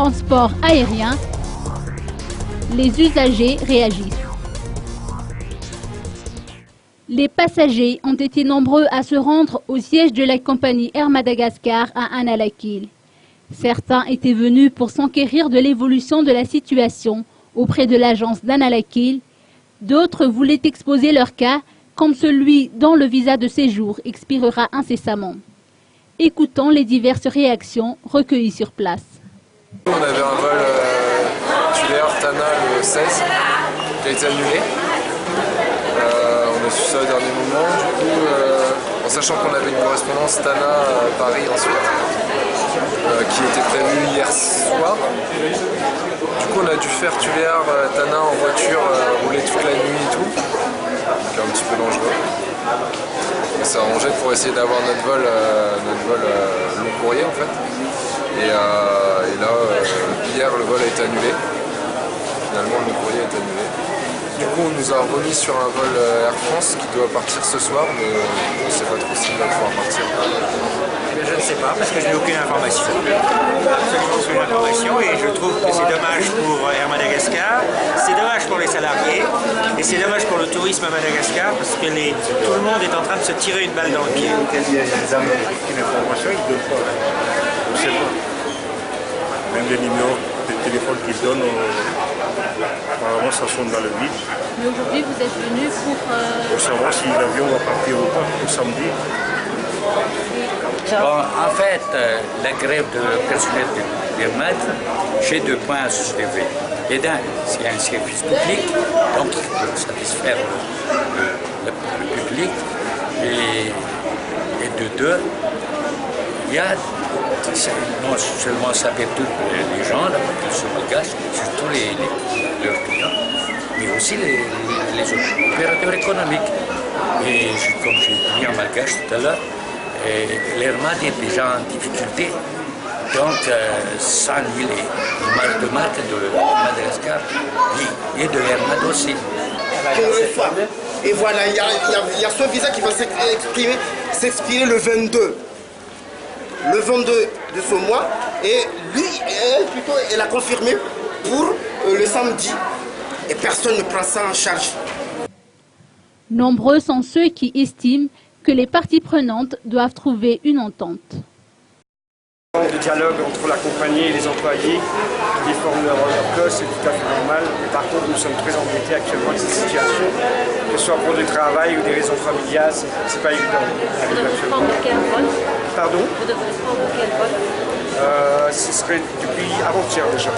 transport aérien, les usagers réagissent. Les passagers ont été nombreux à se rendre au siège de la compagnie Air Madagascar à Annalakil. Certains étaient venus pour s'enquérir de l'évolution de la situation auprès de l'agence d'Annalakil. D'autres voulaient exposer leur cas, comme celui dont le visa de séjour expirera incessamment. Écoutons les diverses réactions recueillies sur place. On avait un vol Tana le 16 qui a été annulé. On a su ça au dernier moment, du coup, en sachant qu'on avait une correspondance Tana Paris ensuite, qui était prévue hier soir. Du coup, on a dû faire Tuléar Tana en voiture, rouler toute la nuit et tout, donc un petit peu dangereux. On s'est arrangé pour essayer d'avoir notre vol long courrier en fait. Et là, hier, le vol a été annulé. Finalement, le long courrier est annulé. Du coup, on nous a remis sur un vol Air France qui doit partir ce soir, mais on ne sait pas trop s'il va pouvoir partir. Je ne sais pas, parce que je n'ai aucune information. Absolument aucune information, et je trouve que c'est dommage pour Air Madagascar, c'est dommage pour les salariés, et c'est dommage pour le tourisme à Madagascar, parce que tout le monde est en train de se tirer une balle dans le pied. Les Américains, aucune information, ils ne donnent pas. Je ne sais pas. Même les numéros de téléphone qu'ils donnent, apparemment ça sonne dans le vide. Mais aujourd'hui, vous êtes venu pour savoir si l'avion va partir ou pas, le samedi. Bon, en fait, la grève de personnel des maîtres, j'ai 2 points à soulever. Et d'un, c'est un service public, donc il faut satisfaire le public. Et de deux, il y a non seulement ça perturbe les gens, la population malgache, surtout leurs clients, mais aussi les opérateurs économiques. Et comme j'ai dit en malgache tout à l'heure, l'Airmad est déjà en difficulté, donc sans lui, les marques de Madagascar et de l'Airmad aussi. Et voilà, il y a ce visa qui va s'expirer le 22. Le 22 de ce mois, et lui, elle a confirmé pour le samedi. Et personne ne prend ça en charge. Nombreux sont ceux qui estiment que les parties prenantes doivent trouver une entente. Le dialogue entre la compagnie et les employés qui déforment leur cause, c'est tout à fait normal. Mais par contre, nous sommes très embêtés actuellement de cette situation, que ce soit pour du travail ou des raisons familiales, c'est pas évident. Vous devez prendre quel vol? Pardon? Vous devez prendre quel vol? Ce serait depuis avant-hier déjà.